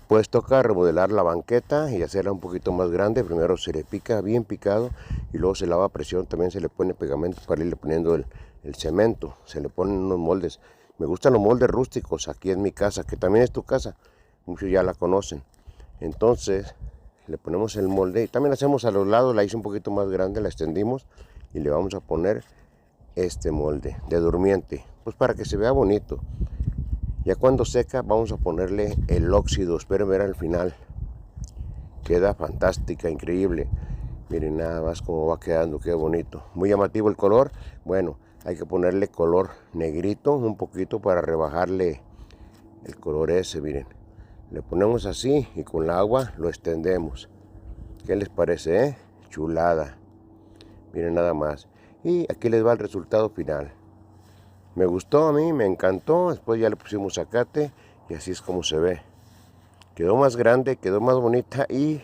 Pues toca remodelar la banqueta y hacerla un poquito más grande. Primero se le pica bien picado y luego se lava a presión. También se le pone pegamento para irle poniendo el cemento. Se le ponen unos moldes. Me gustan los moldes rústicos aquí en mi casa, que también es tu casa. Muchos ya la conocen. Entonces le ponemos el molde y también hacemos a los lados. La hice un poquito más grande, la extendimos y le vamos a poner este molde de durmiente. Pues para que se vea bonito. Ya cuando seca vamos a ponerle el óxido, espero ver al final. Queda fantástica, increíble. Miren nada más cómo va quedando, qué bonito. Muy llamativo el color. Bueno, hay que ponerle color negrito un poquito para rebajarle el color ese, miren. Le ponemos así y con el agua lo extendemos. ¿Qué les parece, Chulada. Miren nada más. Y aquí les va el resultado final. Me gustó a mí, me encantó. Después ya le pusimos zacate y así es como se ve. Quedó más grande, quedó más bonita y